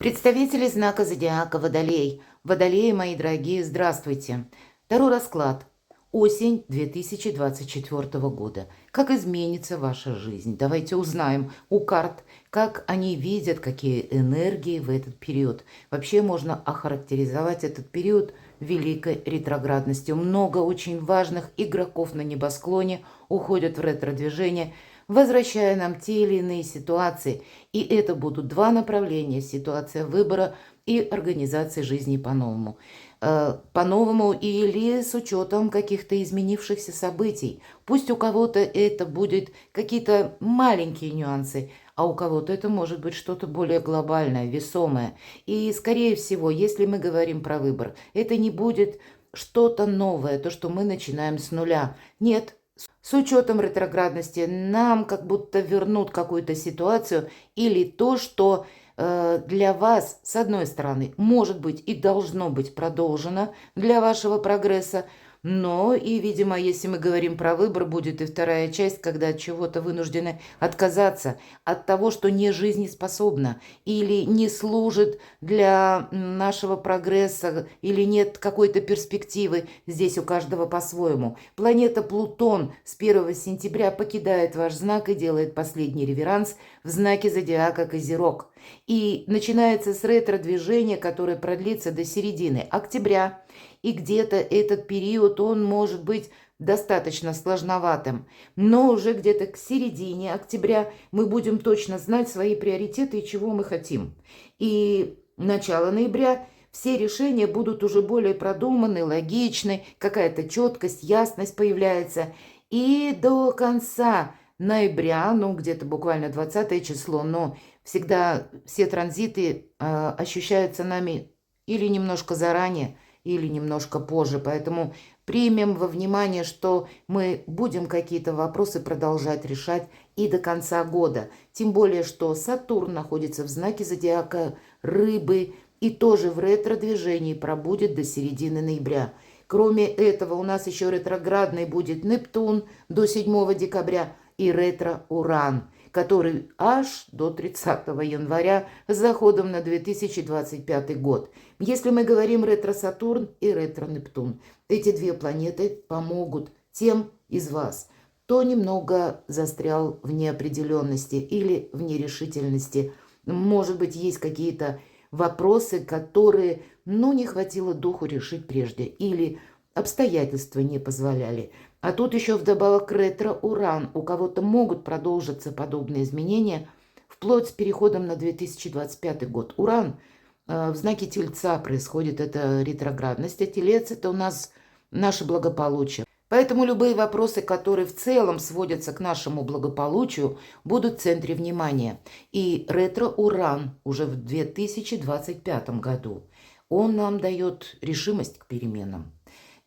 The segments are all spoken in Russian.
Представители знака зодиака Водолей. Водолеи, мои дорогие, здравствуйте. Второй расклад. Осень 2024 года. Как изменится ваша жизнь? Давайте узнаем у карт, как они видят, какие энергии в этот период. Вообще можно охарактеризовать этот период великой ретроградностью. Много очень важных игроков на небосклоне уходят в ретро-движение, возвращая нам те или иные ситуации. И это будут два направления: ситуация выбора и организации жизни по-новому. По-новому или с учетом каких-то изменившихся событий. Пусть у кого-то это будет какие-то маленькие нюансы, а у кого-то это может быть что-то более глобальное, весомое. И, скорее всего, если мы говорим про выбор, это не будет что-то новое, то, что мы начинаем с нуля. Нет, с учетом ретроградности нам как будто вернут какую-то ситуацию или то, что для вас, с одной стороны, может быть и должно быть продолжено для вашего прогресса, но и, видимо, если мы говорим про выбор, будет и вторая часть, когда от чего-то вынуждены отказаться, от того, что не жизнеспособно или не служит для нашего прогресса, или нет какой-то перспективы. Здесь у каждого по-своему. Планета Плутон с 1 сентября покидает ваш знак и делает последний реверанс в знаке зодиака Козерог. И начинается с ретро-движения, которое продлится до середины октября. И где-то этот период, он может быть достаточно сложноватым. Но уже где-то к середине октября мы будем точно знать свои приоритеты и чего мы хотим. И начало ноября все решения будут уже более продуманы, логичны, какая-то четкость, ясность появляется. И до конца ноября, ну где-то буквально 20 число, но всегда все транзиты ощущаются нами или немножко заранее, или немножко позже. Поэтому примем во внимание, что мы будем какие-то вопросы продолжать решать и до конца года. Тем более, что Сатурн находится в знаке зодиака Рыбы и тоже в ретро-движении пробудет до середины ноября. Кроме этого, у нас еще ретроградный будет Нептун до 7 декабря и ретро-Уран, который аж до 30 января с заходом на 2025 год. Если мы говорим ретро-Сатурн и ретро-Нептун, эти две планеты помогут тем из вас, кто немного застрял в неопределенности или в нерешительности. Может быть, есть какие-то вопросы, которые, не хватило духу решить прежде, или обстоятельства не позволяли. А тут еще вдобавок ретро-Уран. У кого-то могут продолжиться подобные изменения вплоть с переходом на 2025 год. Уран в знаке Тельца происходит, это ретроградность, а Телец – это у нас наше благополучие. Поэтому любые вопросы, которые в целом сводятся к нашему благополучию, будут в центре внимания. И ретро-Уран уже в 2025 году, он нам дает решимость к переменам.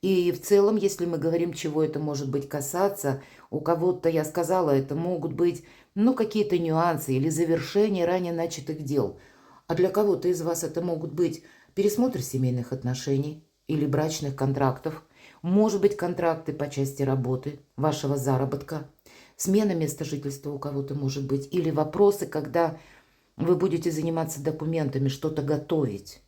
И в целом, если мы говорим, чего это может быть касаться, у кого-то, я сказала, это могут быть, какие-то нюансы или завершение ранее начатых дел. А для кого-то из вас это могут быть пересмотр семейных отношений или брачных контрактов, может быть, контракты по части работы, вашего заработка, смена места жительства у кого-то может быть, или вопросы, когда вы будете заниматься документами, что-то готовить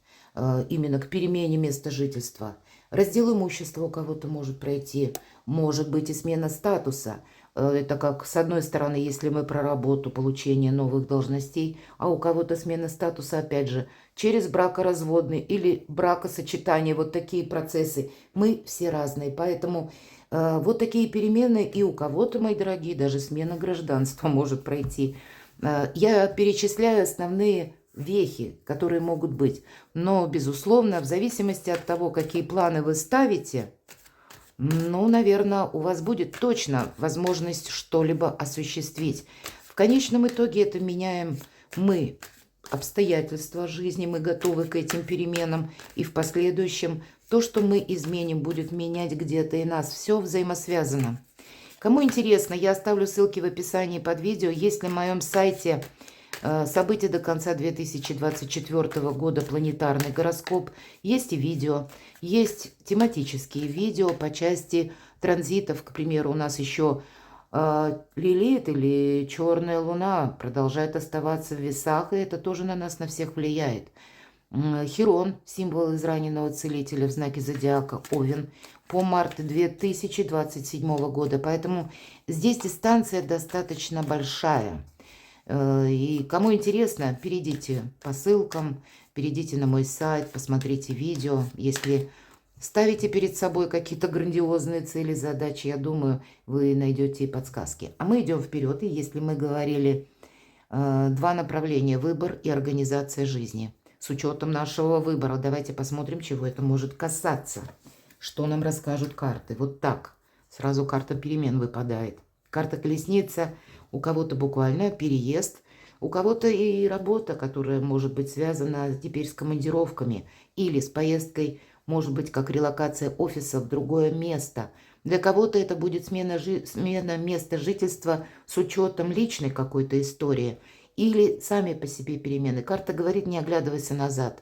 именно к перемене места жительства. Раздел имущества у кого-то может пройти, может быть и смена статуса. Это как, с одной стороны, если мы про работу, получение новых должностей, а у кого-то смена статуса, опять же, через бракоразводный или бракосочетание, вот такие процессы. Мы все разные, поэтому вот такие перемены и у кого-то, мои дорогие, даже смена гражданства может пройти. Я перечисляю основные вехи, которые могут быть. Но, безусловно, в зависимости от того, какие планы вы ставите, наверное, у вас будет точно возможность что-либо осуществить. В конечном итоге это меняем мы, обстоятельства жизни, мы готовы к этим переменам. И в последующем то, что мы изменим, будет менять где-то и нас. Все взаимосвязано. Кому интересно, я оставлю ссылки в описании под видео. Есть на моем сайте события до конца 2024 года, планетарный гороскоп. Есть и видео, есть тематические видео по части транзитов. К примеру, у нас еще Лилит или черная луна продолжает оставаться в весах, и это тоже на нас на всех влияет. Хирон, символ израненного целителя в знаке зодиака Овен, по март 2027 года. Поэтому здесь дистанция достаточно большая. И кому интересно, перейдите по ссылкам, перейдите на мой сайт, посмотрите видео. Если ставите перед собой какие-то грандиозные цели, задачи, я думаю, вы найдете и подсказки. А мы идем вперед, и если мы говорили два направления – выбор и организация жизни. С учетом нашего выбора давайте посмотрим, чего это может касаться. Что нам расскажут карты. Вот так. Сразу карта перемен выпадает. Карта колесница. У кого-то буквально переезд. У кого-то и работа, которая может быть связана теперь с командировками. Или с поездкой, может быть, как релокация офиса в другое место. Для кого-то это будет смена места жительства с учетом личной какой-то истории. Или сами по себе перемены. Карта говорит, не оглядывайся назад.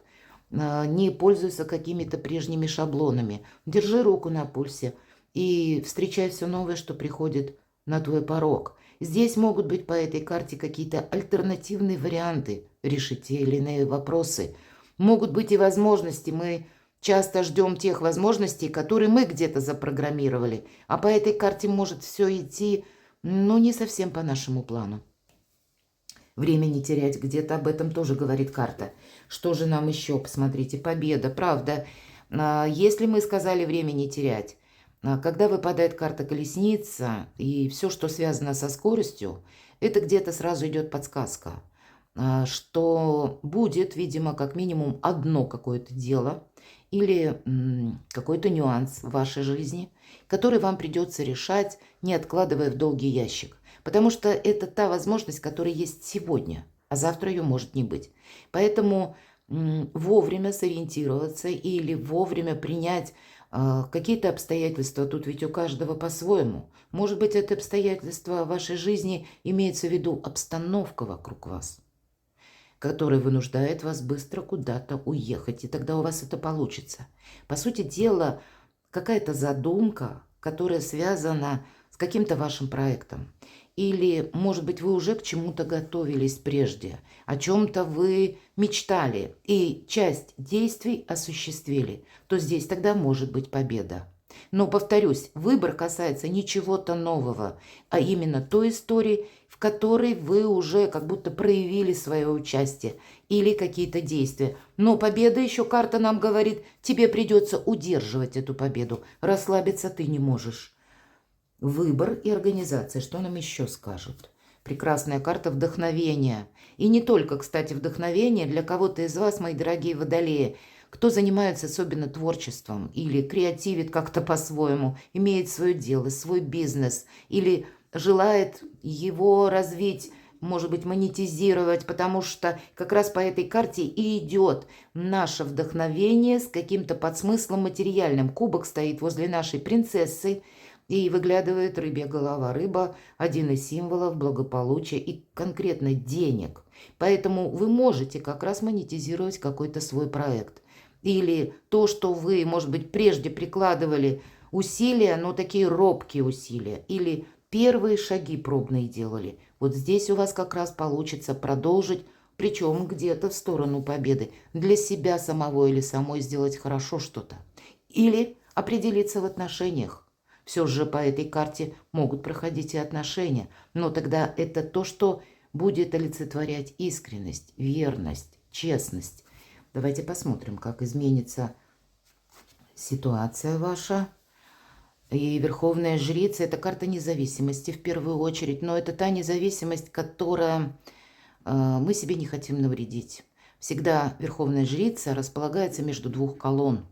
Не пользуйся какими-то прежними шаблонами. Держи руку на пульсе и встречай все новое, что приходит на твой порог. Здесь могут быть по этой карте какие-то альтернативные варианты решить те или иные вопросы. Могут быть и возможности. Мы часто ждем тех возможностей, которые мы где-то запрограммировали. А по этой карте может все идти, ну, не совсем по нашему плану. Время не терять, где-то об этом тоже говорит карта. Что же нам еще? Посмотрите, победа, правда. Если мы сказали время не терять, когда выпадает карта колесница и все, что связано со скоростью, это где-то сразу идет подсказка, что будет, видимо, как минимум одно какое-то дело или какой-то нюанс в вашей жизни, который вам придется решать, не откладывая в долгий ящик. Потому что это та возможность, которая есть сегодня, а завтра ее может не быть. Поэтому вовремя сориентироваться или вовремя принять какие-то обстоятельства, тут ведь у каждого по-своему. Может быть, это обстоятельство в вашей жизни имеется в виду обстановка вокруг вас, которая вынуждает вас быстро куда-то уехать, и тогда у вас это получится. По сути дела, какая-то задумка, которая связана с каким-то вашим проектом. Или, может быть, вы уже к чему-то готовились прежде, о чем-то вы мечтали, и часть действий осуществили, то здесь тогда может быть победа. Но, повторюсь, выбор касается не чего-то нового, а именно той истории, в которой вы уже как будто проявили свое участие или какие-то действия. Но победа еще, карта нам говорит, тебе придется удерживать эту победу, расслабиться ты не можешь. Выбор и организация. Что нам еще скажут? Прекрасная карта вдохновения. И не только, кстати, вдохновение для кого-то из вас, мои дорогие водолеи, кто занимается особенно творчеством или креативит как-то по-своему, имеет свое дело, свой бизнес или желает его развить, может быть, монетизировать, потому что как раз по этой карте и идет наше вдохновение с каким-то подсмыслом материальным. Кубок стоит возле нашей принцессы, и выглядывает рыбья голова. Рыба – один из символов благополучия и конкретно денег. Поэтому вы можете как раз монетизировать какой-то свой проект. Или то, что вы, может быть, прежде прикладывали усилия, но такие робкие усилия. Или первые шаги пробные делали. Вот здесь у вас как раз получится продолжить, причем где-то в сторону победы. Для себя самого или самой сделать хорошо что-то. Или определиться в отношениях. Все же по этой карте могут проходить и отношения, но тогда это то, что будет олицетворять искренность, верность, честность. Давайте посмотрим, как изменится ситуация ваша. И Верховная Жрица – это карта независимости в первую очередь, но это та независимость, которая мы себе не хотим навредить. Всегда Верховная Жрица располагается между двух колонн.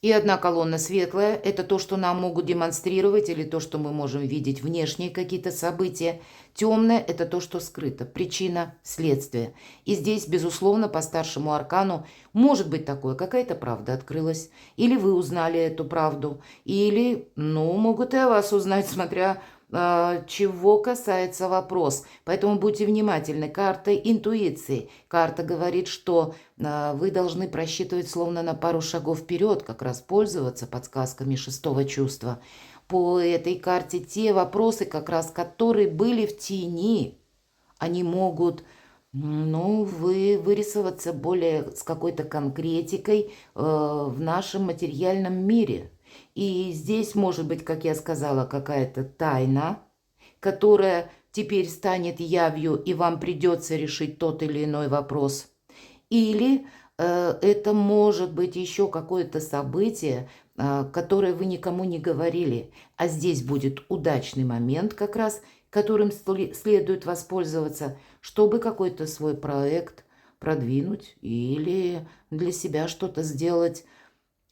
И одна колонна светлая – это то, что нам могут демонстрировать, или то, что мы можем видеть внешние какие-то события. Темная – это то, что скрыто. Причина, следствие. И здесь, безусловно, по старшему аркану может быть такое. Какая-то правда открылась. Или вы узнали эту правду. Или, могут и о вас узнать, смотря чего касается вопрос. Поэтому будьте внимательны. Карта интуиции. Карта говорит, что вы должны просчитывать словно на пару шагов вперед, как раз пользоваться подсказками шестого чувства. по этой карте те вопросы, как раз которые были в тени, они могут, ну, вырисоваться более с какой-то конкретикой в нашем материальном мире. И здесь может быть, как я сказала, какая-то тайна, которая теперь станет явью, и вам придется решить тот или иной вопрос. Или это может быть еще какое-то событие, которое вы никому не говорили, а здесь будет удачный момент как раз, которым следует воспользоваться, чтобы какой-то свой проект продвинуть или для себя что-то сделать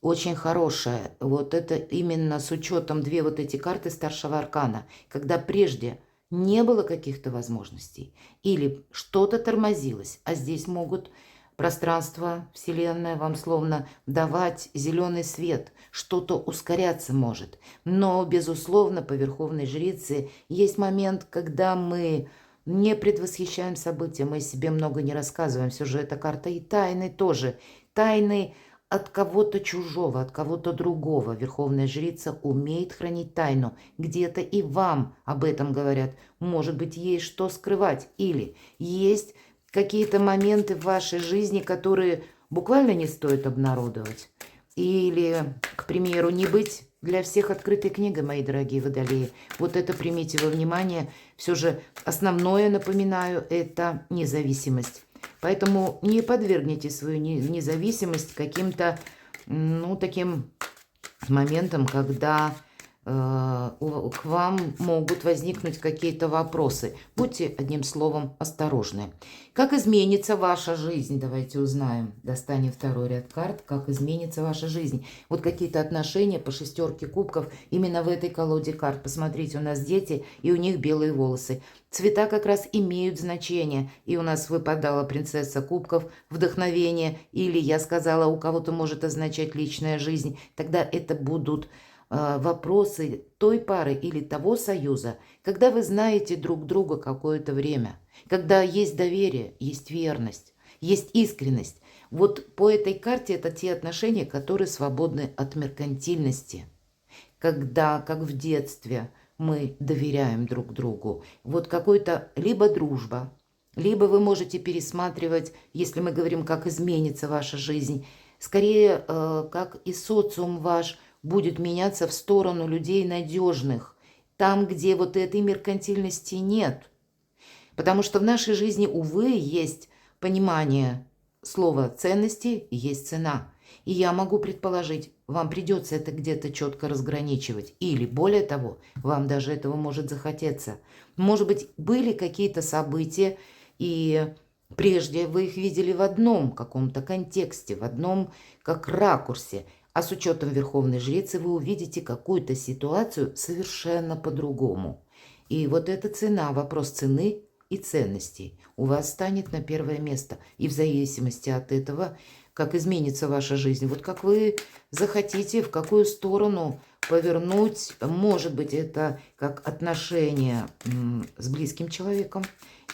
очень хорошее. Вот это именно с учетом две вот эти карты старшего аркана, когда прежде не было каких-то возможностей или что-то тормозилось, а здесь могут пространство, Вселенная вам словно давать зеленый свет, что-то ускоряться может. Но, безусловно, по Верховной Жрице есть момент, когда мы не предвосхищаем события, мы себе много не рассказываем. Все же эта карта и тайны тоже. Тайны от кого-то чужого, от кого-то другого. Верховная Жрица умеет хранить тайну. Где-то и вам об этом говорят. Может быть, есть что скрывать. Или есть какие-то моменты в вашей жизни, которые буквально не стоит обнародовать. Или, к примеру, не быть для всех открытой книгой, мои дорогие водолеи. Вот это примите во внимание. Все же основное, напоминаю, это независимость. Поэтому не подвергните свою независимость каким-то, ну, таким моментам, когда к вам могут возникнуть какие-то вопросы. Будьте, одним словом, осторожны. Как изменится ваша жизнь? Давайте узнаем. Достанем второй ряд карт. Как изменится ваша жизнь? Вот какие-то отношения по шестерке кубков именно в этой колоде карт. Посмотрите, у нас дети, и у них белые волосы. Цвета как раз имеют значение. И у нас выпадала принцесса кубков, вдохновение. Или я сказала, у кого-то может означать личная жизнь. Тогда это будут вопросы той пары или того союза, когда вы знаете друг друга какое-то время, когда есть доверие, есть верность, есть искренность. Вот по этой карте это те отношения, которые свободны от меркантильности, когда, как в детстве, мы доверяем друг другу. Вот какой-то либо дружба, либо вы можете пересматривать, если мы говорим, как изменится ваша жизнь, скорее, как и социум ваш будет меняться в сторону людей надежных, там, где вот этой меркантильности нет. Потому что в нашей жизни, увы, есть понимание слова ценности и есть цена. И я могу предположить, вам придется это где-то четко разграничивать. Или, более того, вам даже этого может захотеться. Может быть, были какие-то события, и прежде вы их видели в одном каком-то контексте, в одном как ракурсе. А с учетом Верховной Жрицы вы увидите какую-то ситуацию совершенно по-другому. И вот эта цена, вопрос цены и ценностей у вас станет на первое место. И в зависимости от этого, как изменится ваша жизнь, вот как вы захотите, в какую сторону повернуть, может быть, это как отношения с близким человеком,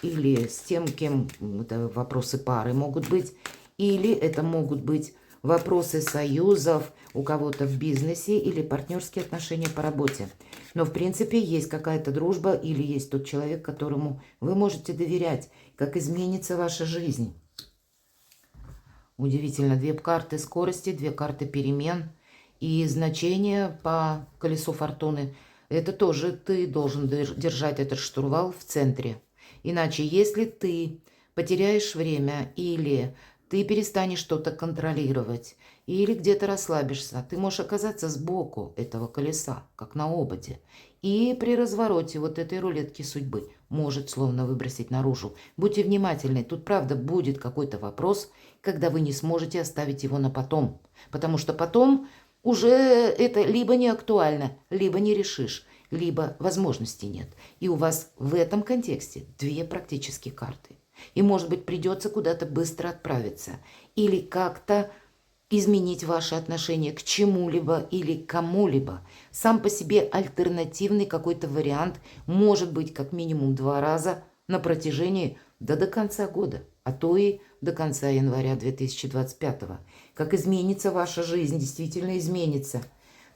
или с тем, кем это вопросы пары могут быть, или это могут быть вопросы союзов у кого-то в бизнесе или партнерские отношения по работе. Но, в принципе, есть какая-то дружба или есть тот человек, которому вы можете доверять. Как изменится ваша жизнь? Удивительно. Две карты скорости, две карты перемен. И значение по колесу фортуны. Это тоже ты должен держать этот штурвал в центре. Иначе, если ты потеряешь время или ты перестанешь что-то контролировать или где-то расслабишься, ты можешь оказаться сбоку этого колеса, как на ободе. И при развороте вот этой рулетки судьбы может словно выбросить наружу. Будьте внимательны, тут правда будет какой-то вопрос, когда вы не сможете оставить его на потом. Потому что потом уже это либо не актуально, либо не решишь, либо возможностей нет. И у вас в этом контексте две практически карты. И, может быть, придется куда-то быстро отправиться. Или как-то изменить ваши отношения к чему-либо или к кому-либо. Сам по себе альтернативный какой-то вариант может быть как минимум 2 раза на протяжении до конца года, а то и до конца января 2025. Как изменится ваша жизнь, действительно изменится.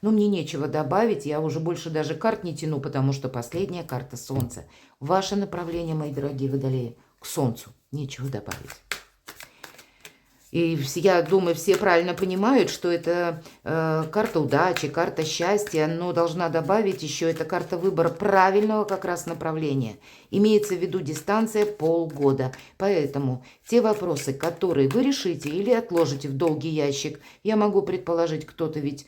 Но мне нечего добавить, я уже больше даже карт не тяну, потому что последняя карта Солнца. Ваше направление, мои дорогие водолеи, к Солнцу. Нечего добавить. И я думаю, все правильно понимают, что это карта удачи, карта счастья, но должна добавить еще, это карта выбора правильного как раз направления. Имеется в виду дистанция полгода. Поэтому те вопросы, которые вы решите или отложите в долгий ящик, я могу предположить, кто-то ведь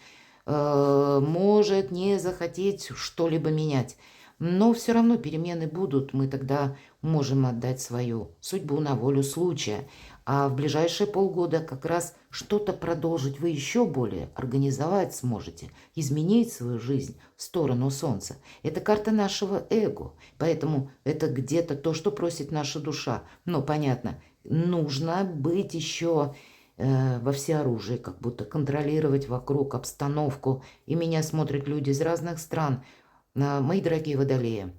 может не захотеть что-либо менять. Но все равно перемены будут, мы тогда можем отдать свою судьбу на волю случая. А в ближайшие полгода как раз что-то продолжить вы еще более организовать сможете, изменить свою жизнь в сторону Солнца. Это карта нашего эго, поэтому это где-то то, что просит наша душа. Но понятно, нужно быть еще во всеоружии, как будто контролировать вокруг обстановку. И меня смотрят люди из разных стран. Мои дорогие водолеи,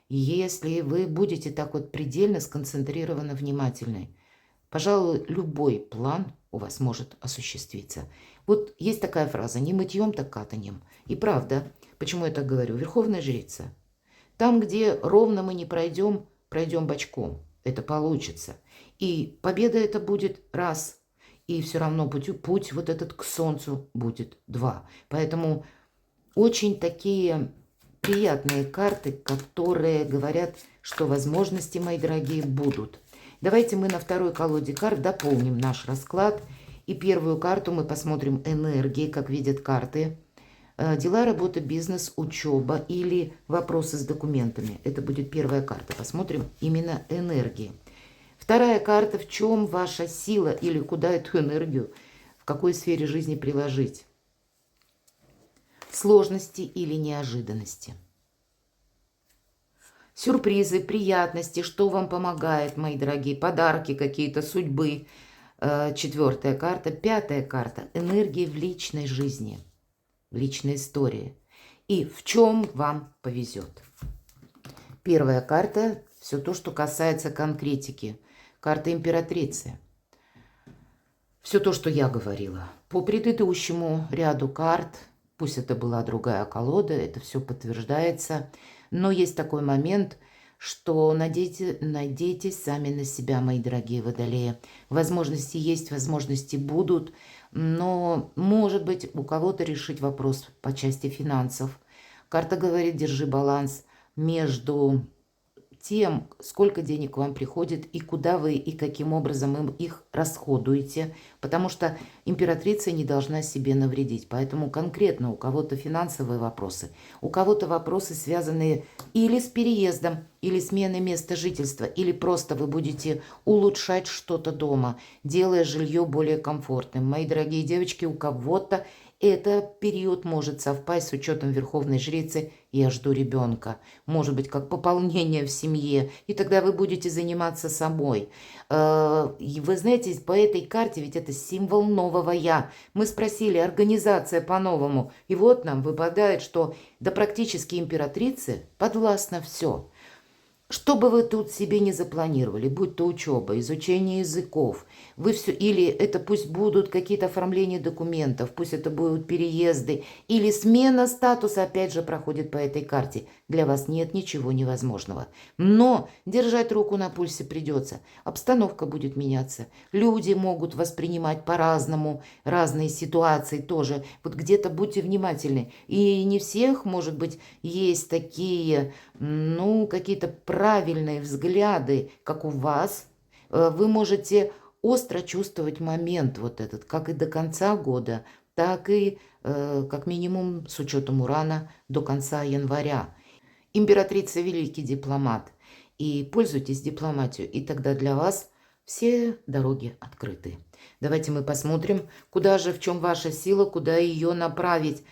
если вы будете так вот предельно сконцентрированы, внимательны, пожалуй, любой план у вас может осуществиться. Вот есть такая фраза: не мытьем, так катаньем. И правда, почему я так говорю? Верховная жрица. Там, где ровно мы не пройдем, пройдем бочком. Это получится. И победа это будет раз. И все равно путь вот этот к Солнцу будет два. Поэтому очень такие приятные карты, которые говорят, что возможности, мои дорогие, будут. Давайте мы на второй колоде карт дополним наш расклад. И первую карту мы посмотрим энергии, как видят карты. Дела, работа, бизнес, учеба или вопросы с документами. Это будет первая карта. Посмотрим именно энергии. Вторая карта: в чем ваша сила или куда эту энергию, в какой сфере жизни приложить. Сложности или неожиданности. Сюрпризы, приятности, что вам помогает, мои дорогие, подарки какие-то, судьбы. Четвертая карта. Пятая карта: энергия в личной жизни, в личной истории. И в чем вам повезет. Первая карта: все то, что касается конкретики. Карта императрицы. Все то, что я говорила. По предыдущему ряду карт, пусть это была другая колода, это все подтверждается. Но есть такой момент, что надейтесь сами на себя, мои дорогие водолеи. Возможности есть, возможности будут, но, может быть, у кого-то решить вопрос по части финансов. Карта говорит: держи баланс между тем, сколько денег вам приходит и куда вы и каким образом их расходуете, потому что императрица не должна себе навредить. Поэтому конкретно у кого-то финансовые вопросы, у кого-то вопросы, связанные или с переездом, или сменой места жительства, или просто вы будете улучшать что-то дома, делая жилье более комфортным. Мои дорогие девочки, у кого-то этот период может совпасть с учетом Верховной Жрицы «Я жду ребенка». Может быть, как пополнение в семье. И тогда вы будете заниматься собой. И вы знаете, по этой карте ведь это символ нового «Я». Мы спросили: организация по-новому. И вот нам выпадает, что до практически императрицы подвластно все. Что бы вы тут себе не запланировали, будь то учеба, изучение языков, вы все, или это пусть будут какие-то оформления документов, пусть это будут переезды, или смена статуса, опять же, проходит по этой карте. Для вас нет ничего невозможного. Но держать руку на пульсе придется. Обстановка будет меняться. Люди могут воспринимать по-разному, разные ситуации тоже. Вот где-то будьте внимательны. И не всех, может быть, есть такие, какие-то правильные взгляды, как у вас. Вы можете остро чувствовать момент вот этот, как и до конца года, так и как минимум с учетом Урана до конца января. Императрица — великий дипломат. И пользуйтесь дипломатией, и тогда для вас все дороги открыты. Давайте мы посмотрим, куда же, в чем ваша сила, куда ее направить.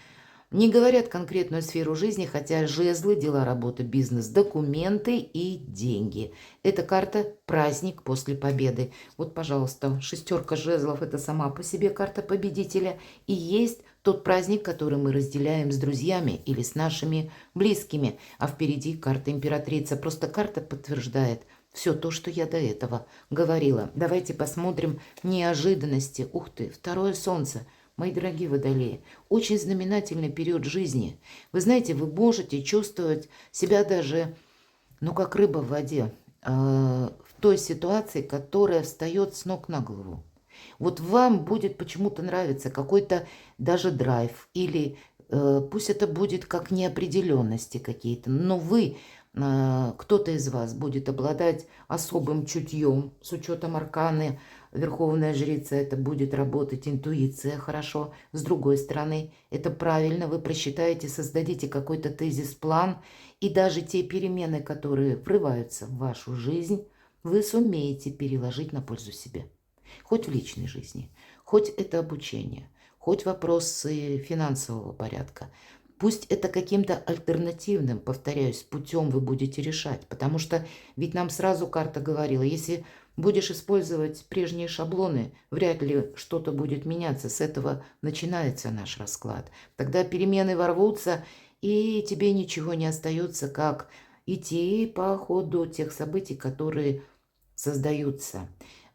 Не говорят конкретную сферу жизни, хотя жезлы, дела, работа, бизнес, документы и деньги. Это карта «Праздник после победы». Вот, пожалуйста, шестерка жезлов – это сама по себе карта победителя. И есть тот праздник, который мы разделяем с друзьями или с нашими близкими. А впереди карта императрица. Просто карта подтверждает все то, что я до этого говорила. Давайте посмотрим неожиданности. Ух ты, второе солнце. Мои дорогие водолеи, очень знаменательный период жизни. Вы знаете, вы можете чувствовать себя даже, ну, как рыба в воде, в той ситуации, которая встает с ног на голову. Вот вам будет почему-то нравиться какой-то даже драйв, или пусть это будет как неопределенности какие-то, но вы, кто-то из вас будет обладать особым чутьем, с учетом арканы, Верховная Жрица, это будет работать интуиция хорошо. С другой стороны, это правильно, вы просчитаете, создадите какой-то тезис-план, и даже те перемены, которые врываются в вашу жизнь, вы сумеете переложить на пользу себе. Хоть в личной жизни, хоть это обучение, хоть вопросы финансового порядка. Пусть это каким-то альтернативным, повторяюсь, путем вы будете решать. Потому что ведь нам сразу карта говорила, если будешь использовать прежние шаблоны, вряд ли что-то будет меняться. С этого начинается наш расклад. Тогда перемены ворвутся, и тебе ничего не остается, как идти по ходу тех событий, которые создаются.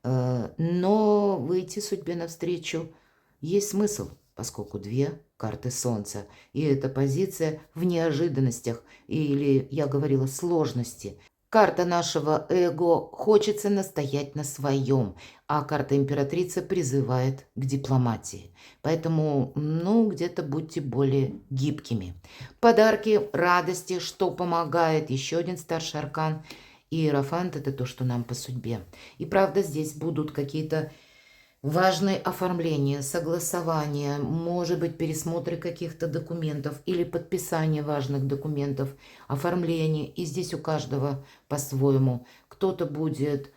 Но выйти судьбе навстречу есть смысл, поскольку две карты Солнца. И эта позиция в неожиданностях, или, я говорила, сложности. Карта нашего эго хочется настоять на своем, а карта императрицы призывает к дипломатии. Поэтому, ну, где-то будьте более гибкими. Подарки, радости, что помогает. Еще один старший аркан. Иерофант – это то, что нам по судьбе. И правда, здесь будут какие-то важные оформления, согласования, может быть, пересмотры каких-то документов или подписание важных документов, оформление. И здесь у каждого по-своему. Кто-то будет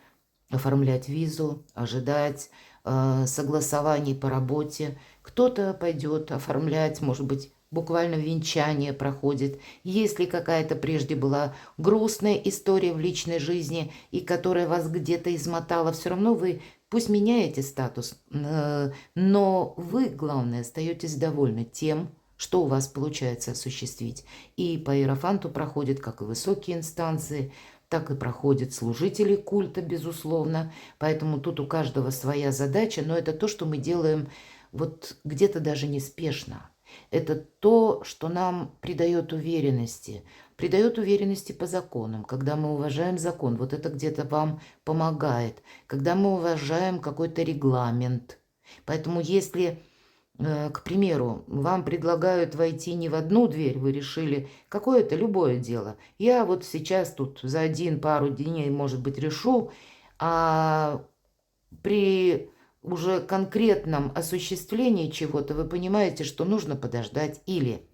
оформлять визу, ожидать согласований по работе. Кто-то пойдет оформлять, может быть, буквально венчание проходит. Если какая-то прежде была грустная история в личной жизни, и которая вас где-то измотала, все равно вы пусть меняете статус, но вы, главное, остаетесь довольны тем, что у вас получается осуществить. И по иерофанту проходят как и высокие инстанции, так и проходят служители культа, безусловно. Поэтому тут у каждого своя задача, но это то, что мы делаем вот где-то даже неспешно. Это то, что нам придает уверенности. Придает уверенности по законам, когда мы уважаем закон. Вот это где-то вам помогает. Когда мы уважаем какой-то регламент. Поэтому если, к примеру, вам предлагают войти не в одну дверь, вы решили какое-то любое дело. Я вот сейчас тут за пару дней, может быть, решу, а при уже конкретном осуществлении чего-то вы понимаете, что нужно подождать, или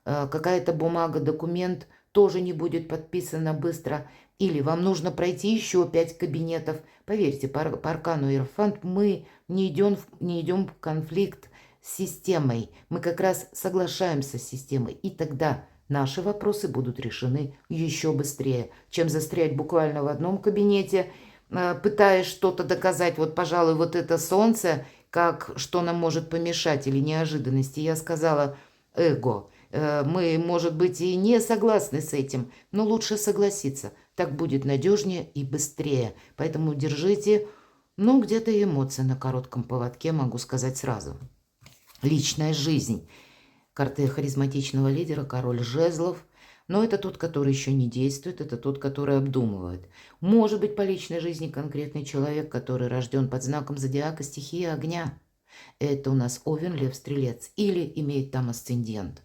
какая-то бумага, документ тоже не будет подписана быстро, или вам нужно пройти еще 5 кабинетов. Поверьте, по аркану Иерофант мы не идем в конфликт с системой, мы как раз соглашаемся с системой, и тогда наши вопросы будут решены еще быстрее, чем застрять буквально в одном кабинете, пытаясь что-то доказать. Вот, пожалуй, вот это солнце, как что нам может помешать, или неожиданности. Я сказала эго. Мы, может быть, и не согласны с этим, но лучше согласиться. Так будет надежнее и быстрее. Поэтому держите, ну, где-то эмоции на коротком поводке, могу сказать сразу. Личная жизнь. Карта харизматичного лидера, король жезлов. Но это тот, который еще не действует, это тот, который обдумывает. Может быть, по личной жизни конкретный человек, который рожден под знаком зодиака стихии огня. Это у нас Овен, Лев, Стрелец. Или имеет там асцендент.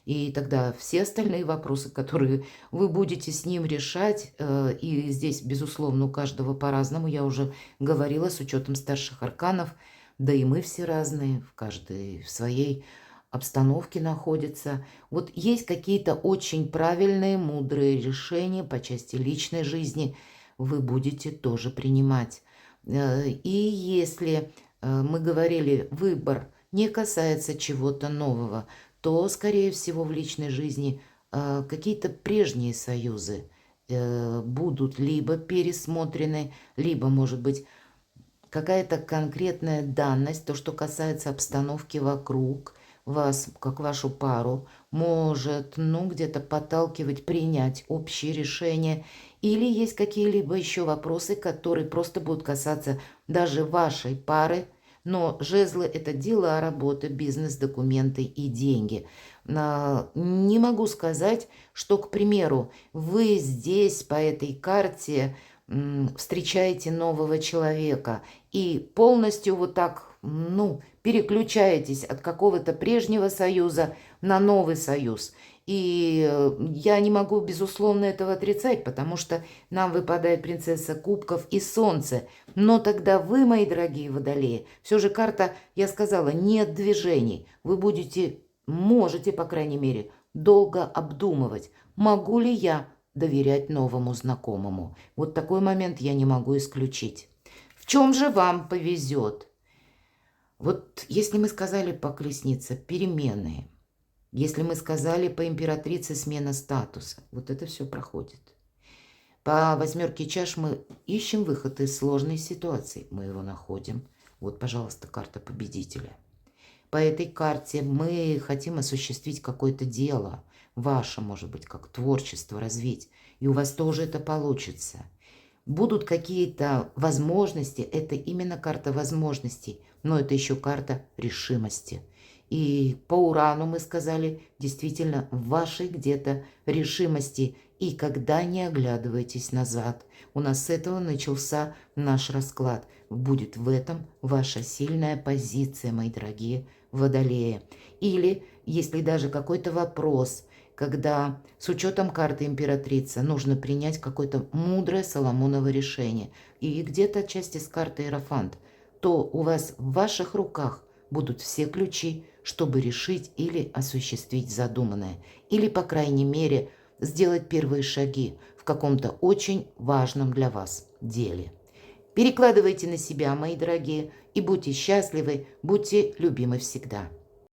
И тогда все остальные вопросы, которые вы будете с ним решать, и здесь, безусловно, у каждого по-разному, я уже говорила, с учетом старших арканов, да и мы все разные, в каждой в своей обстановке находится. Вот есть какие-то очень правильные, мудрые решения по части личной жизни, вы будете тоже принимать. И если мы говорили, выбор не касается чего-то нового, то, скорее всего, в личной жизни какие-то прежние союзы будут либо пересмотрены, либо, может быть, какая-то конкретная данность, то, что касается обстановки вокруг вас, как вашу пару, может, ну, где-то подталкивать, принять общее решение. Или есть какие-либо еще вопросы, которые просто будут касаться даже вашей пары, Но жезлы – это дела, работа, бизнес, документы и деньги. Не могу сказать, что, к примеру, вы здесь по этой карте встречаете нового человека и полностью вот так, переключаетесь от какого-то прежнего союза на новый союз. И я не могу, безусловно, этого отрицать, потому что нам выпадает принцесса кубков и солнце. Но тогда вы, мои дорогие водолеи, все же карта, я сказала, нет движений. Вы можете, по крайней мере, долго обдумывать, могу ли я доверять новому знакомому. Вот такой момент я не могу исключить. В чем же вам повезет? Вот если мы сказали по колеснице переменные, если мы сказали по императрице смена статуса, вот это все проходит. По восьмерке чаш мы ищем выход из сложной ситуации, мы его находим. Вот, пожалуйста, карта победителя. По этой карте мы хотим осуществить какое-то дело, ваше, может быть, как творчество развить, и у вас тоже это получится. Будут какие-то возможности, это именно карта возможностей, но это еще карта решимости. И по Урану мы сказали, действительно, в вашей где-то решимости. И когда не оглядывайтесь назад. У нас с этого начался наш расклад. Будет в этом ваша сильная позиция, мои дорогие водолеи. Или, если даже какой-то вопрос, когда с учетом карты императрица нужно принять какое-то мудрое Соломоново решение, и где-то отчасти с карты Иерофант, то у вас в ваших руках будут все ключи, чтобы решить или осуществить задуманное, или, по крайней мере, сделать первые шаги в каком-то очень важном для вас деле. Перекладывайте на себя, мои дорогие, и будьте счастливы, будьте любимы всегда.